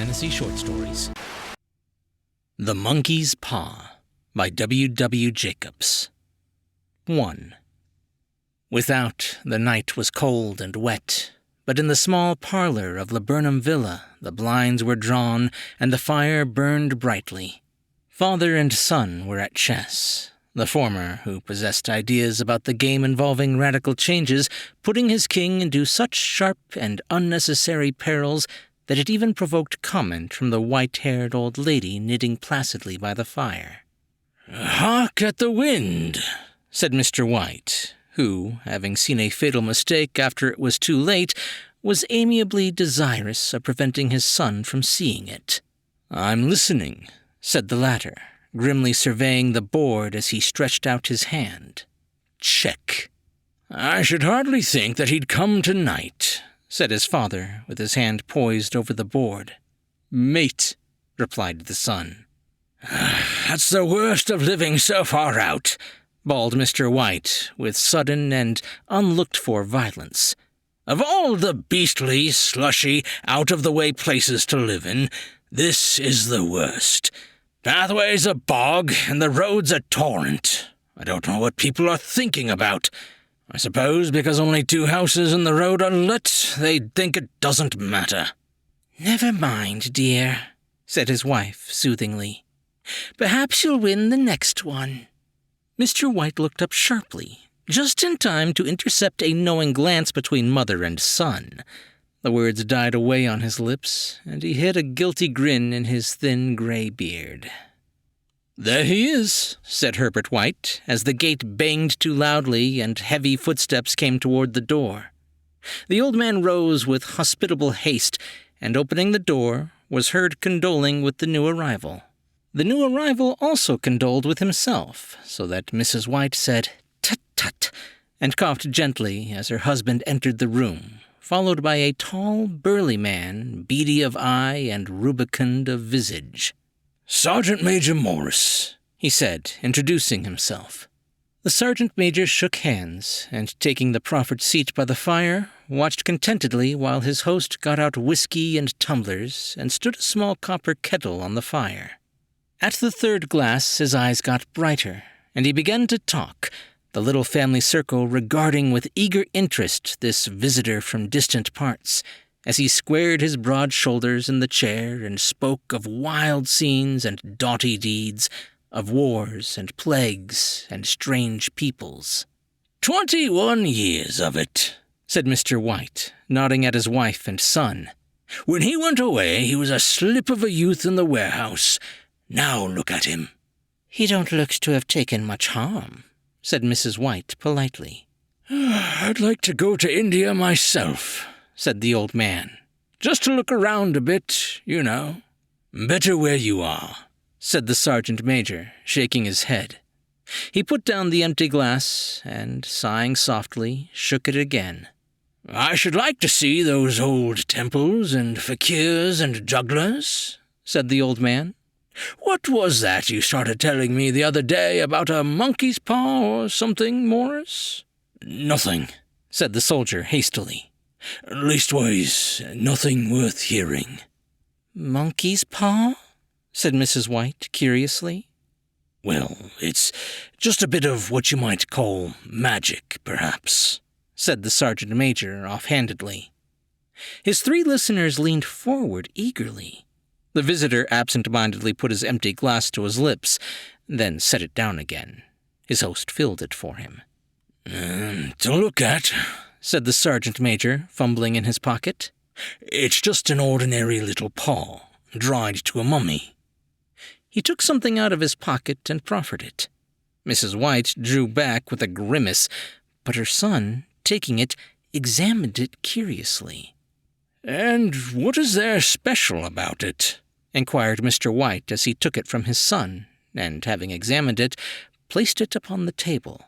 fantasy short stories. The Monkey's Paw by W. Jacobs. 1. Without, the night was cold and wet, but in the small parlor of Laburnum Villa the blinds were drawn and the fire burned brightly. Father and son were at chess, the former, who possessed ideas about the game involving radical changes, putting his king into such sharp and unnecessary perils that it even provoked comment from the white-haired old lady knitting placidly by the fire. "Hark at the wind," said Mr. White, who, having seen a fatal mistake after it was too late, was amiably desirous of preventing his son from seeing it. "I'm listening," said the latter, grimly surveying the board as he stretched out his hand. "Check." "I should hardly think that he'd come tonight," said his father, with his hand poised over the board. "Mate," replied the son. "That's the worst of living so far out," bawled Mr. White, with sudden and unlooked-for violence. "Of all the beastly, slushy, out-of-the-way places to live in, this is the worst. Pathway's a bog, and the road's a torrent. I don't know what people are thinking about. I suppose because only 2 houses in the road are lit, they think it doesn't matter." "Never mind, dear," said his wife soothingly. "Perhaps you'll win the next one." Mr. White looked up sharply, just in time to intercept a knowing glance between mother and son. The words died away on his lips, and he hid a guilty grin in his thin gray beard. "There he is," said Herbert White, as the gate banged too loudly and heavy footsteps came toward the door. The old man rose with hospitable haste, and opening the door, was heard condoling with the new arrival. The new arrival also condoled with himself, so that Mrs. White said, "Tut, tut," and coughed gently as her husband entered the room, followed by a tall, burly man, beady of eye and rubicund of visage. "Sergeant Major Morris," he said, introducing himself. The sergeant major shook hands, and taking the proffered seat by the fire, watched contentedly while his host got out whiskey and tumblers and stood a small copper kettle on the fire. At the 3rd glass his eyes got brighter, and he began to talk, the little family circle regarding with eager interest this visitor from distant parts, as he squared his broad shoulders in the chair and spoke of wild scenes and doughty deeds, of wars and plagues and strange peoples. 21 years of it," said Mr. White, nodding at his wife and son. "When he went away, he was a slip of a youth in the warehouse. Now look at him." "He don't look to have taken much harm," said Mrs. White politely. "I'd like to go to India myself," said the old man. "Just to look around a bit, you know." "Better where you are," said the sergeant major, shaking his head. He put down the empty glass and, sighing softly, shook it again. "I should like to see those old temples and fakirs and jugglers," said the old man. "What was that you started telling me the other day about a monkey's paw or something, Morris?" "Nothing," said the soldier hastily. "Leastways, nothing worth hearing." "Monkey's paw?" said Mrs. White curiously. "Well, it's just a bit of what you might call magic, perhaps," said the sergeant major offhandedly. His 3 listeners leaned forward eagerly. The visitor absent-mindedly put his empty glass to his lips, then set it down again. His host filled it for him. "To look at," said the sergeant major, fumbling in his pocket. "It's just an ordinary little paw, dried to a mummy." He took something out of his pocket and proffered it. Mrs. White drew back with a grimace, but her son, taking it, examined it curiously. "And what is there special about it?" inquired Mr. White as he took it from his son, and, having examined it, placed it upon the table.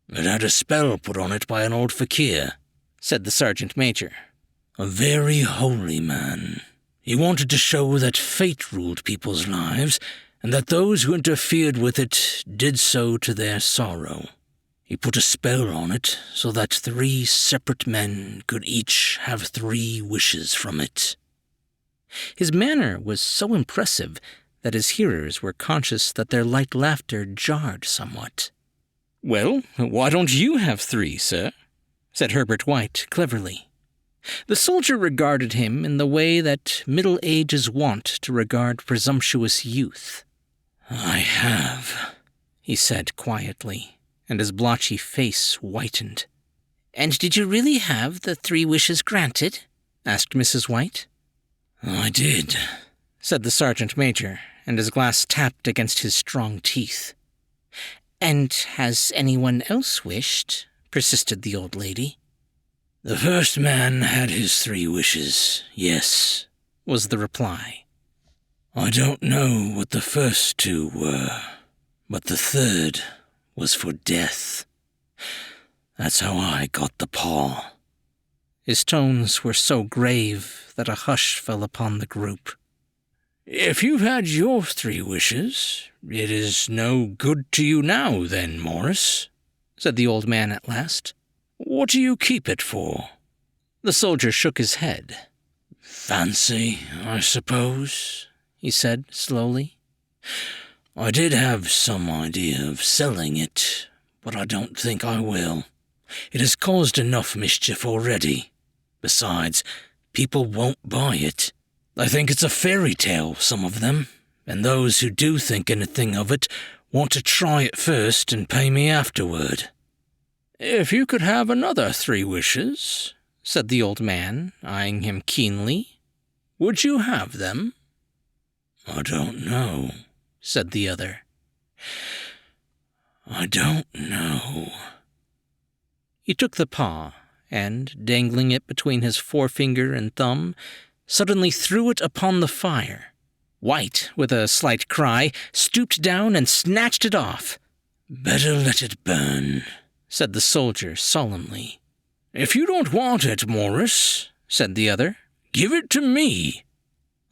"It had a spell put on it by an old fakir," said the sergeant major. "A very holy man. He wanted to show that fate ruled people's lives, and that those who interfered with it did so to their sorrow. He put a spell on it so that 3 separate men could each have 3 wishes from it." His manner was so impressive that his hearers were conscious that their light laughter jarred somewhat. "Well, why don't you have 3, sir?" said Herbert White cleverly. The soldier regarded him in the way that middle age is wont to regard presumptuous youth. "I have," he said quietly, and his blotchy face whitened. "And did you really have the 3 wishes granted?" asked Mrs. White. "I did," said the sergeant major, and his glass tapped against his strong teeth. "And has anyone else wished?" persisted the old lady. "The first man had his 3 wishes, yes," was the reply. "I don't know what the first 2 were, but the 3rd was for death. That's how I got the paw." His tones were so grave that a hush fell upon the group. "If you've had your 3 wishes, it is no good to you now, then, Morris," said the old man at last. "What do you keep it for?" The soldier shook his head. "Fancy, I suppose," he said slowly. "I did have some idea of selling it, but I don't think I will. It has caused enough mischief already. Besides, people won't buy it. They think it's a fairy tale, some of them, and those who do think anything of it want to try it first and pay me afterward." "If you could have another 3 wishes," said the old man, eyeing him keenly, "would you have them?" "I don't know," said the other. "I don't know." He took the paw, and, dangling it between his forefinger and thumb, suddenly threw it upon the fire. White, with a slight cry, stooped down and snatched it off. "Better let it burn," said the soldier solemnly. "If you don't want it, Morris," said the other, "give it to me."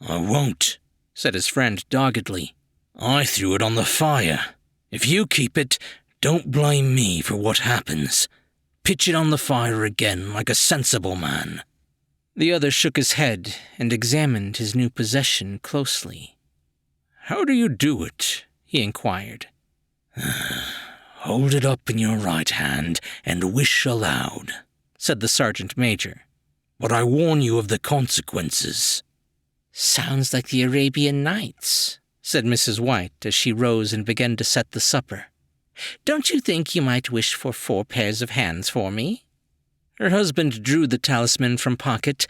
"I won't," said his friend doggedly. "I threw it on the fire. If you keep it, don't blame me for what happens. Pitch it on the fire again like a sensible man." The other shook his head and examined his new possession closely. "How do you do it?" he inquired. "Hold it up in your right hand and wish aloud," said the sergeant major. "But I warn you of the consequences." "Sounds like the Arabian Nights," said Mrs. White as she rose and began to set the supper. "Don't you think you might wish for 4 pairs of hands for me?" Her husband drew the talisman from pocket,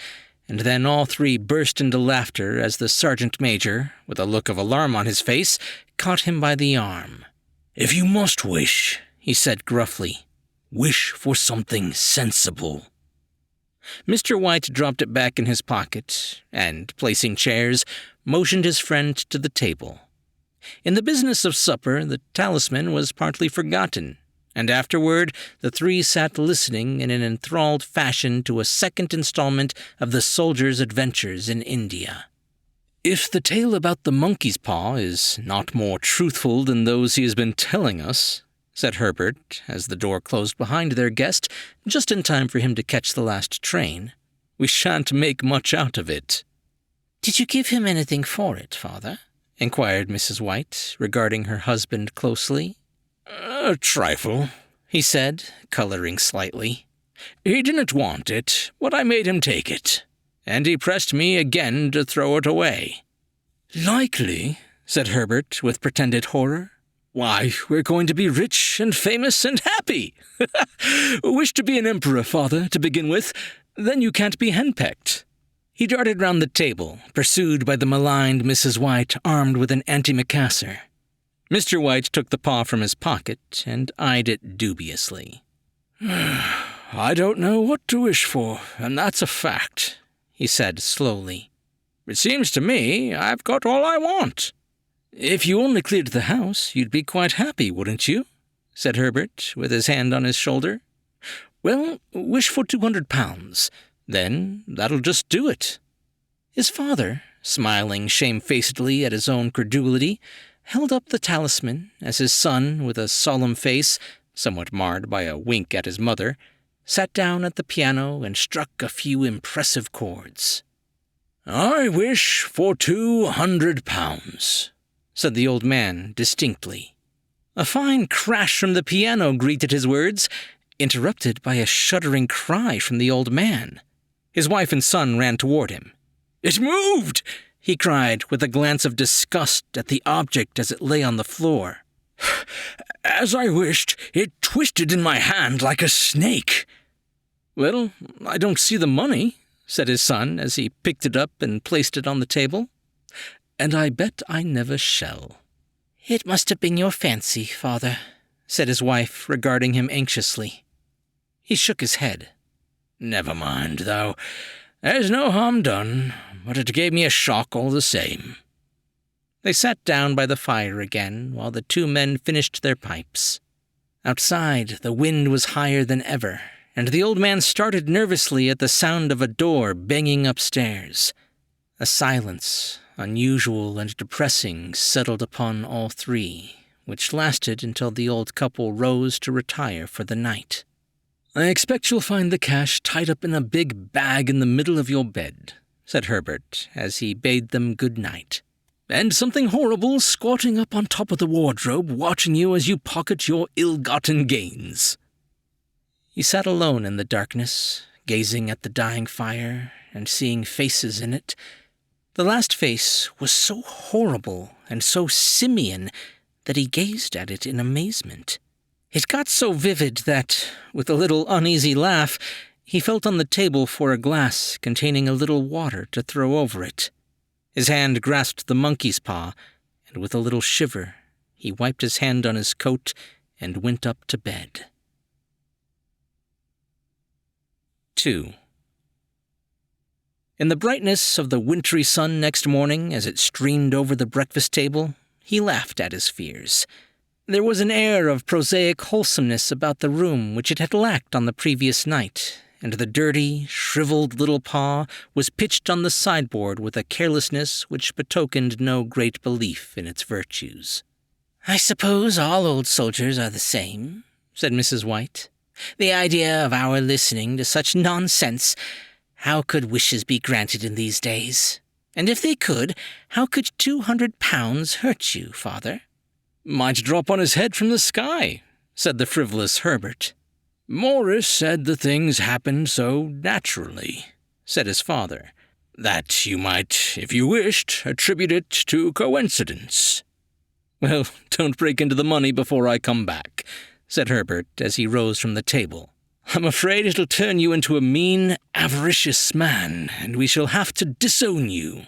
and then all 3 burst into laughter as the sergeant major, with a look of alarm on his face, caught him by the arm. "If you must wish," he said gruffly, "wish for something sensible." Mr. White dropped it back in his pocket and, placing chairs, motioned his friend to the table. In the business of supper, the talisman was partly forgotten, and afterward the 3 sat listening in an enthralled fashion to a second installment of the soldier's adventures in India. "If the tale about the monkey's paw is not more truthful than those he has been telling us," said Herbert, as the door closed behind their guest, just in time for him to catch the last train, "we shan't make much out of it." "Did you give him anything for it, father?" inquired Mrs. White, regarding her husband closely. "A trifle," he said, coloring slightly. "He didn't want it, but I made him take it, and he pressed me again to throw it away." "Likely," said Herbert with pretended horror. "Why, we're going to be rich and famous and happy. Wish to be an emperor, father, to begin with, then you can't be henpecked." He darted round the table, pursued by the maligned Mrs. White armed with an antimacassar. Mr. White took the paw from his pocket and eyed it dubiously. "I don't know what to wish for, and that's a fact," he said slowly. "It seems to me I've got all I want." "If you only cleared the house, you'd be quite happy, wouldn't you?" said Herbert, with his hand on his shoulder. "Well, wish for £200. Then that'll just do it." His father, smiling shamefacedly at his own credulity, held up the talisman as his son, with a solemn face, somewhat marred by a wink at his mother, sat down at the piano and struck a few impressive chords. "I wish for £200, said the old man distinctly. A fine crash from the piano greeted his words, interrupted by a shuddering cry from the old man. His wife and son ran toward him. "It moved!" he cried, with a glance of disgust at the object as it lay on the floor. "As I wished, it twisted in my hand like a snake." "Well, I don't see the money," said his son as he picked it up and placed it on the table. "And I bet I never shall." "It must have been your fancy, father," said his wife, regarding him anxiously. He shook his head. "Never mind, though. There's no harm done, but it gave me a shock all the same." They sat down by the fire again while the two men finished their pipes. Outside, the wind was higher than ever, and the old man started nervously at the sound of a door banging upstairs. A silence, unusual and depressing, settled upon all three, which lasted until the old couple rose to retire for the night. "I expect you'll find the cash tied up in a big bag in the middle of your bed," said Herbert, as he bade them good night. "And something horrible squatting up on top of the wardrobe, watching you as you pocket your ill-gotten gains." He sat alone in the darkness, gazing at the dying fire and seeing faces in it. The last face was so horrible and so simian that he gazed at it in amazement. It got so vivid that, with a little uneasy laugh, he felt on the table for a glass containing a little water to throw over it. His hand grasped the monkey's paw, and with a little shiver, he wiped his hand on his coat and went up to bed. 2. In the brightness of the wintry sun next morning, as it streamed over the breakfast table, he laughed at his fears. There was an air of prosaic wholesomeness about the room which it had lacked on the previous night, and the dirty, shriveled little paw was pitched on the sideboard with a carelessness which betokened no great belief in its virtues. "I suppose all old soldiers are the same," said Mrs. White. "The idea of our listening to such nonsense. How could wishes be granted in these days? And if they could, how could £200 hurt you, father?" "Might drop on his head from the sky," said the frivolous Herbert. "Morris said the things happened so naturally," said his father, "that you might, if you wished, attribute it to coincidence." "Well, don't break into the money before I come back," said Herbert as he rose from the table. "I'm afraid it'll turn you into a mean, avaricious man, and we shall have to disown you."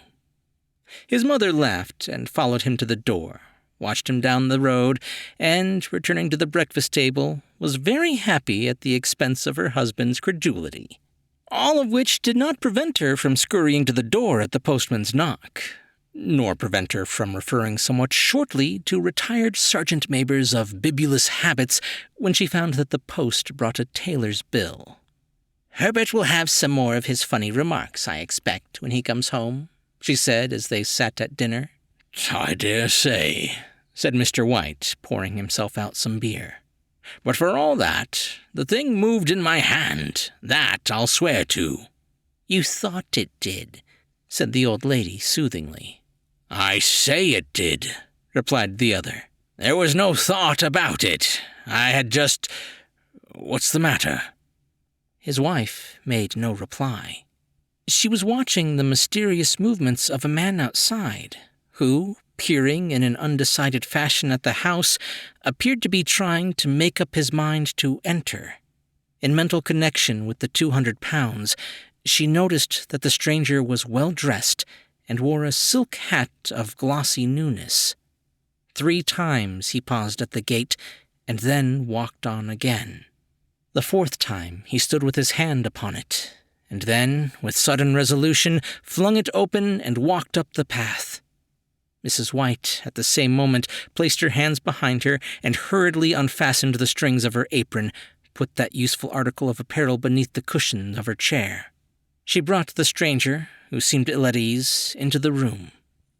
His mother laughed and followed him to the door, watched him down the road, and, returning to the breakfast table, was very happy at the expense of her husband's credulity. All of which did not prevent her from scurrying to the door at the postman's knock, nor prevent her from referring somewhat shortly to retired Sergeant Mabers of bibulous habits when she found that the post brought a tailor's bill. "Herbert will have some more of his funny remarks, I expect, when he comes home," she said as they sat at dinner. "I dare say," said Mr. White, pouring himself out some beer. "But for all that, the thing moved in my hand. That I'll swear to." "You thought it did," said the old lady soothingly. "I say it did," replied the other. "There was no thought about it. I had just— What's the matter?" His wife made no reply. She was watching the mysterious movements of a man outside, who, peering in an undecided fashion at the house, appeared to be trying to make up his mind to enter. In mental connection with the £200, she noticed that the stranger was well-dressed and wore a silk hat of glossy newness. 3 times he paused at the gate and then walked on again. The 4th time he stood with his hand upon it, and then, with sudden resolution, flung it open and walked up the path. Mrs. White, at the same moment, placed her hands behind her and hurriedly unfastened the strings of her apron, put that useful article of apparel beneath the cushion of her chair. She brought the stranger, who seemed ill at ease, into the room.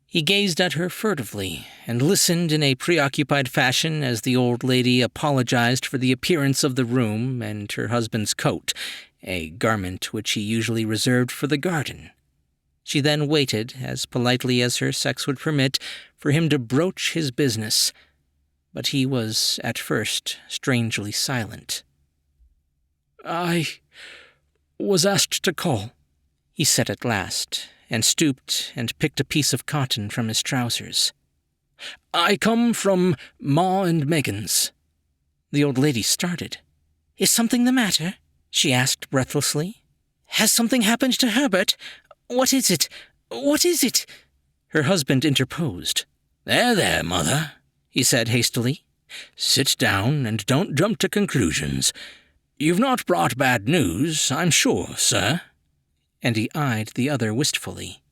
He gazed at her furtively and listened in a preoccupied fashion as the old lady apologized for the appearance of the room and her husband's coat, a garment which he usually reserved for the garden. She then waited, as politely as her sex would permit, for him to broach his business, but he was, at first, strangely silent. "I was asked to call," he said at last, and stooped and picked a piece of cotton from his trousers. "I come from Ma and Megan's." The old lady started. "Is something the matter?" she asked breathlessly. "Has something happened to Herbert? What is it? What is it?" Her husband interposed. There, mother," he said hastily. "Sit down and don't jump to conclusions. You've not brought bad news, I'm sure, sir." And he eyed the other wistfully.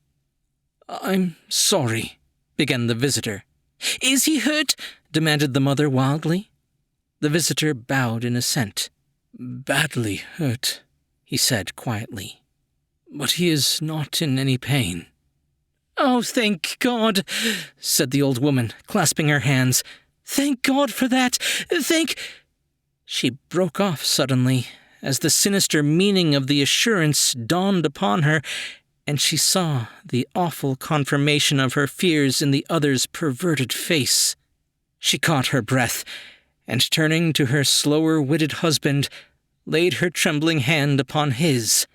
"I'm sorry," began the visitor. "Is he hurt?" demanded the mother wildly. The visitor bowed in assent. "Badly hurt," he said quietly. "But he is not in any pain." "Oh, thank God," said the old woman, clasping her hands. "Thank God for that. She broke off suddenly, as the sinister meaning of the assurance dawned upon her, and she saw the awful confirmation of her fears in the other's perverted face. She caught her breath, and turning to her slower-witted husband, laid her trembling hand upon his.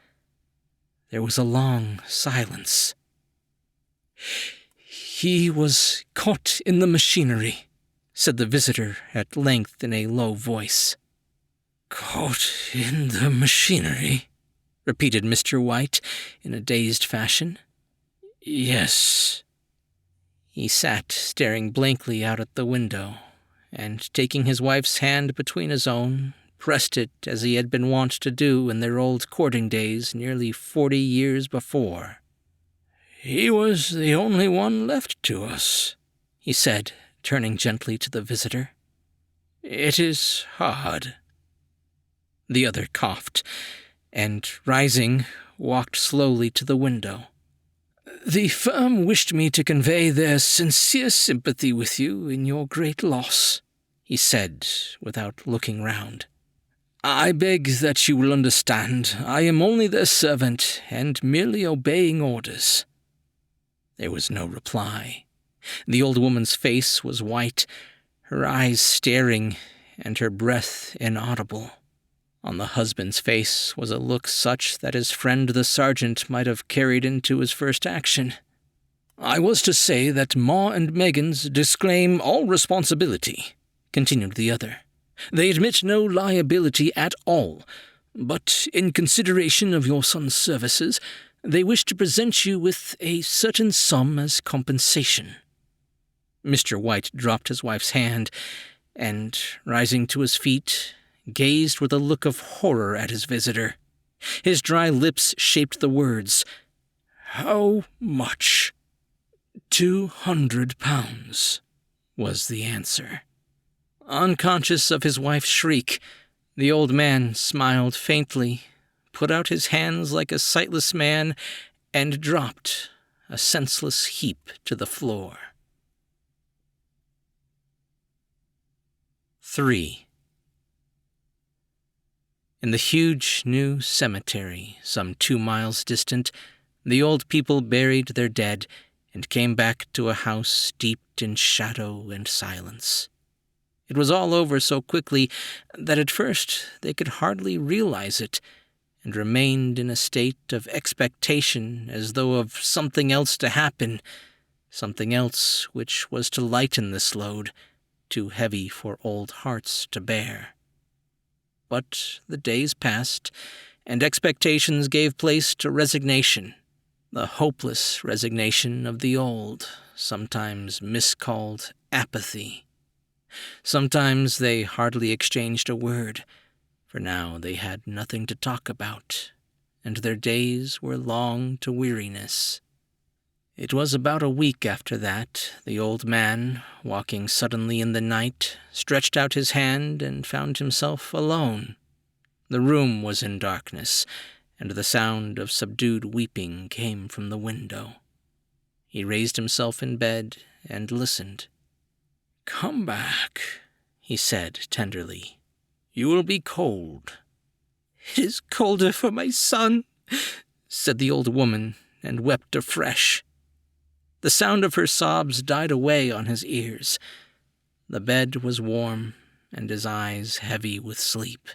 There was a long silence. "He was caught in the machinery," said the visitor at length in a low voice. "Caught in the machinery?" repeated Mr. White in a dazed fashion. "Yes." He sat staring blankly out at the window, and taking his wife's hand between his own, pressed it as he had been wont to do in their old courting days nearly 40 years before. "He was the only one left to us," he said, turning gently to the visitor. "It is hard." The other coughed, and, rising, walked slowly to the window. "The firm wished me to convey their sincere sympathy with you in your great loss," he said, without looking round. "I beg that you will understand I am only their servant and merely obeying orders." There was no reply. The old woman's face was white, her eyes staring, and her breath inaudible. On the husband's face was a look such that his friend the sergeant might have carried into his first action. "I was to say that Ma and Megan's disclaim all responsibility," continued the other. "They admit no liability at all, but in consideration of your son's services, they wish to present you with a certain sum as compensation." Mr. White dropped his wife's hand, and, rising to his feet, gazed with a look of horror at his visitor. His dry lips shaped the words, "How much?" £200, was the answer. Unconscious of his wife's shriek, the old man smiled faintly, put out his hands like a sightless man, and dropped, a senseless heap, to the floor. 3. In the huge new cemetery, some 2 miles distant, the old people buried their dead and came back to a house steeped in shadow and silence. It was all over so quickly that at first they could hardly realize it, and remained in a state of expectation as though of something else to happen, something else which was to lighten this load, too heavy for old hearts to bear. But the days passed, and expectations gave place to resignation, the hopeless resignation of the old, sometimes miscalled apathy. Sometimes they hardly exchanged a word, for now they had nothing to talk about, and their days were long to weariness. It was about a week after that the old man, walking suddenly in the night, stretched out his hand and found himself alone. The room was in darkness, and the sound of subdued weeping came from the window. He raised himself in bed and listened. "Come back," he said tenderly. "You will be cold." "It is colder for my son," said the old woman, and wept afresh. The sound of her sobs died away on his ears. The bed was warm, and his eyes heavy with sleep.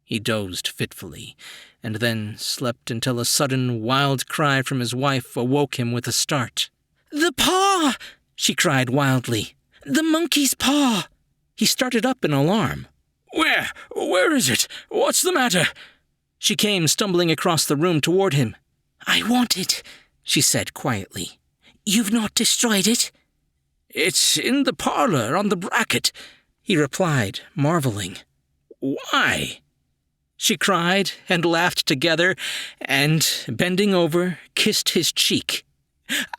He dozed fitfully, and then slept until a sudden, wild cry from his wife awoke him with a start. "The paw!" she cried wildly. "The monkey's paw!" He started up in alarm. Where is it? What's the matter?" She came stumbling across the room toward him. "I want it," she said quietly. "You've not destroyed it?" "It's in the parlor on the bracket," he replied, marveling. "Why?" She cried and laughed together, and, bending over, kissed his cheek.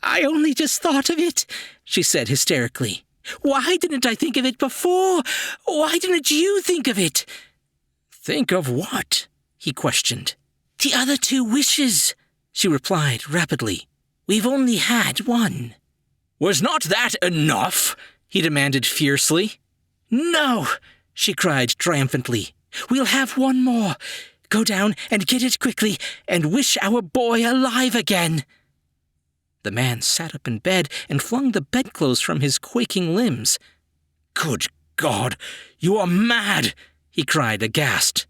"I only just thought of it," she said hysterically. "Why didn't I think of it before? Why didn't you think of it?" "Think of what?" he questioned. "The other 2 wishes," she replied rapidly. "We've only had one." "Was not that enough?" he demanded fiercely. "No," she cried triumphantly. "We'll have one more. Go down and get it quickly and wish our boy alive again." The man sat up in bed and flung the bedclothes from his quaking limbs. "Good God, you are mad!" he cried, aghast.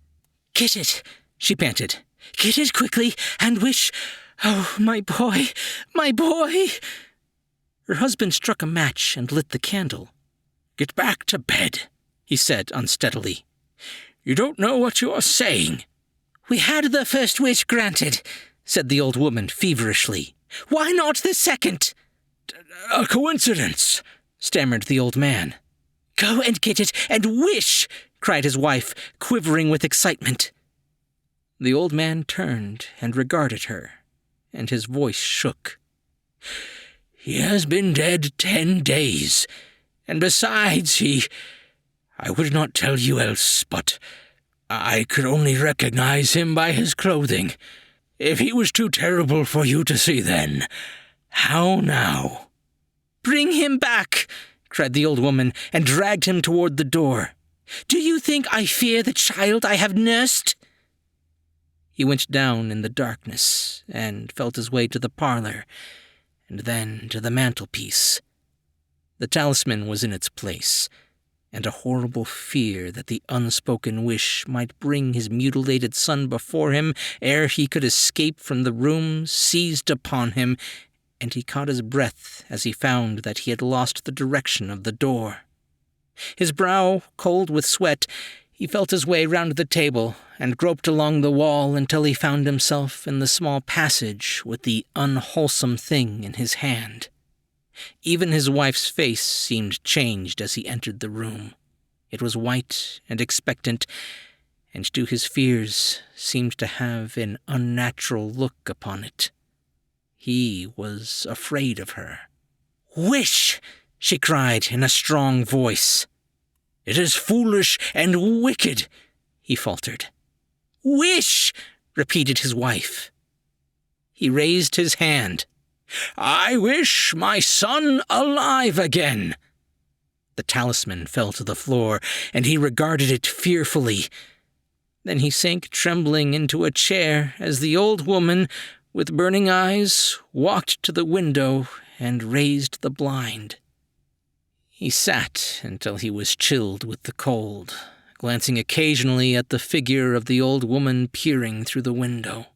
"Get it," she panted. "Get it quickly and wish... Oh, my boy, my boy!" Her husband struck a match and lit the candle. "Get back to bed," he said unsteadily. "You don't know what you are saying." "We had the first wish granted," said the old woman feverishly. "Why not the second?" "A coincidence," stammered the old man. "Go and get it and wish," cried his wife, quivering with excitement. The old man turned and regarded her, and his voice shook. "He has been dead 10 days, and besides, I would not tell you else, but I could only recognize him by his clothing. If he was too terrible for you to see then, how now?" "Bring him back," cried the old woman, and dragged him toward the door. "Do you think I fear the child I have nursed?" He went down in the darkness and felt his way to the parlor, and then to the mantelpiece. The talisman was in its place, and a horrible fear that the unspoken wish might bring his mutilated son before him ere he could escape from the room seized upon him, and he caught his breath as he found that he had lost the direction of the door. His brow cold with sweat, he felt his way round the table and groped along the wall until he found himself in the small passage with the unwholesome thing in his hand. Even his wife's face seemed changed as he entered the room. It was white and expectant, and to his fears seemed to have an unnatural look upon it. He was afraid of her. "Wish!" she cried in a strong voice. "It is foolish and wicked," he faltered. "Wish!" repeated his wife. He raised his hand. "I wish my son alive again." The talisman fell to the floor, and he regarded it fearfully. Then he sank trembling into a chair as the old woman, with burning eyes, walked to the window and raised the blind. He sat until he was chilled with the cold, glancing occasionally at the figure of the old woman peering through the window.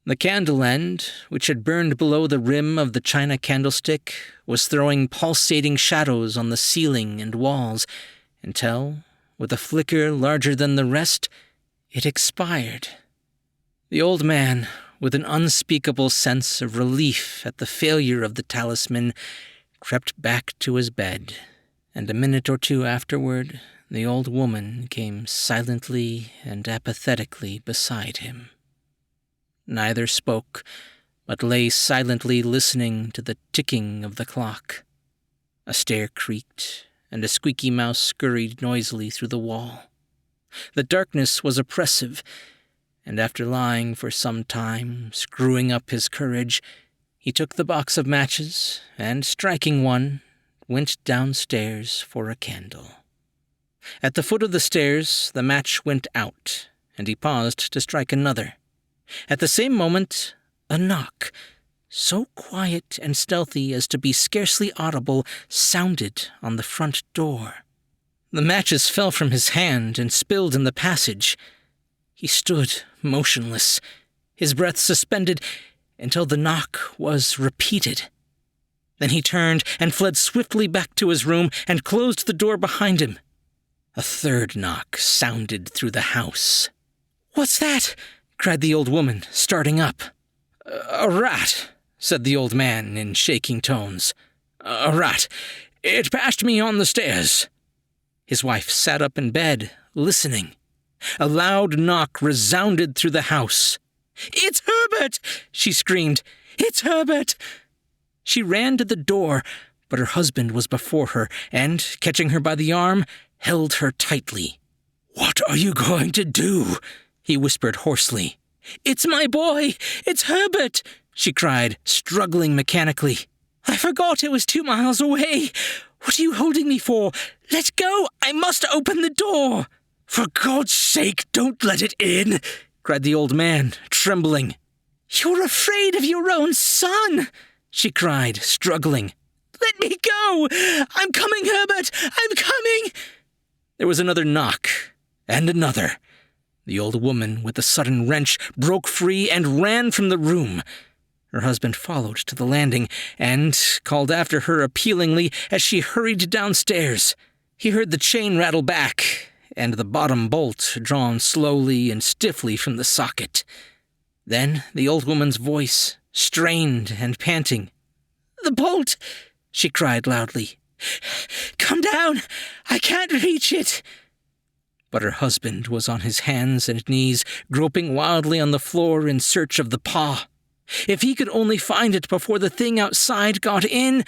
The candle end, which had burned below the rim of the china candlestick, was throwing pulsating shadows on the ceiling and walls, until, with a flicker larger than the rest, it expired. The old man, with an unspeakable sense of relief at the failure of the talisman, crept back to his bed, and a minute or two afterward, the old woman came silently and apathetically beside him. Neither spoke, but lay silently listening to the ticking of the clock. A stair creaked, and a squeaky mouse scurried noisily through the wall. The darkness was oppressive, and after lying for some time, screwing up his courage, he took the box of matches, and striking one, went downstairs for a candle. At the foot of the stairs, the match went out, and he paused to strike another. At the same moment, a knock, so quiet and stealthy as to be scarcely audible, sounded on the front door. The matches fell from his hand and spilled in the passage. He stood motionless, his breath suspended until the knock was repeated. Then he turned and fled swiftly back to his room and closed the door behind him. A third knock sounded through the house. "What's that?" cried the old woman, starting up. "A rat," said the old man in shaking tones. "A rat. It passed me on the stairs." His wife sat up in bed, listening. A loud knock resounded through the house. "It's Herbert!" she screamed. "It's Herbert!" She ran to the door, but her husband was before her and, catching her by the arm, held her tightly. "What are you going to do?" he whispered hoarsely. "It's my boy! It's Herbert!" she cried, struggling mechanically. "I forgot it was 2 miles away. What are you holding me for? Let go! I must open the door!" "For God's sake, don't let it in!" cried the old man, trembling. "You're afraid of your own son!" she cried, struggling. "Let me go! I'm coming, Herbert! I'm coming!" There was another knock, and another. The old woman, with a sudden wrench, broke free and ran from the room. Her husband followed to the landing and called after her appealingly as she hurried downstairs. He heard the chain rattle back and the bottom bolt drawn slowly and stiffly from the socket. Then the old woman's voice, strained and panting. "The bolt!" she cried loudly. "Come down! I can't reach it!" But her husband was on his hands and knees, groping wildly on the floor in search of the paw. If he could only find it before the thing outside got in...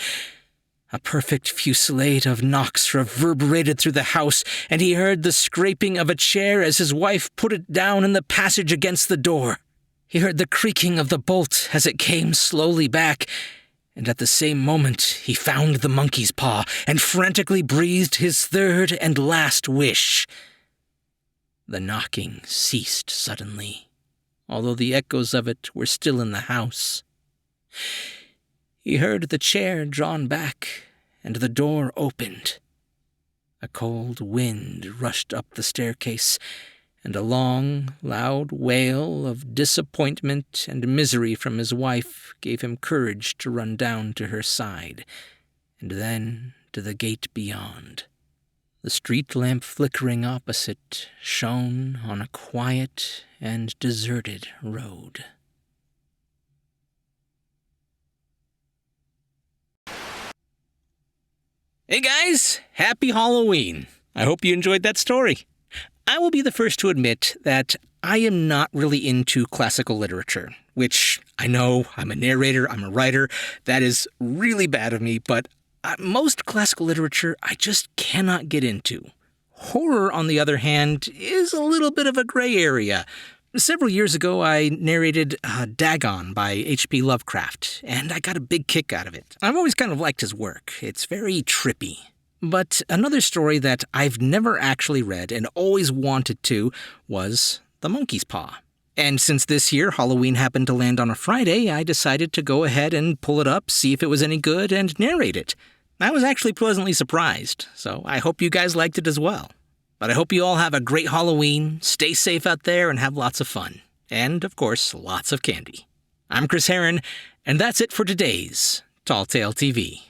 A perfect fusillade of knocks reverberated through the house, and he heard the scraping of a chair as his wife put it down in the passage against the door. He heard the creaking of the bolt as it came slowly back, and at the same moment he found the monkey's paw and frantically breathed his third and last wish. The knocking ceased suddenly, although the echoes of it were still in the house. He heard the chair drawn back, and the door opened. A cold wind rushed up the staircase, and a long, loud wail of disappointment and misery from his wife gave him courage to run down to her side, and then to the gate beyond. The street lamp flickering opposite shone on a quiet and deserted road. Hey guys, happy Halloween. I hope you enjoyed that story. I will be the first to admit that I am not really into classical literature, which I know I'm a narrator, I'm a writer. That is really bad of me, but most classical literature I just cannot get into. Horror, on the other hand, is a little bit of a gray area. Several years ago, I narrated Dagon by H.P. Lovecraft, and I got a big kick out of it. I've always kind of liked his work. It's very trippy. But another story that I've never actually read and always wanted to was The Monkey's Paw. And since this year Halloween happened to land on a Friday, I decided to go ahead and pull it up, see if it was any good, and narrate it. I was actually pleasantly surprised, so I hope you guys liked it as well. But I hope you all have a great Halloween, stay safe out there, and have lots of fun. And, of course, lots of candy. I'm Chris Herron, and that's it for today's Tall Tale TV.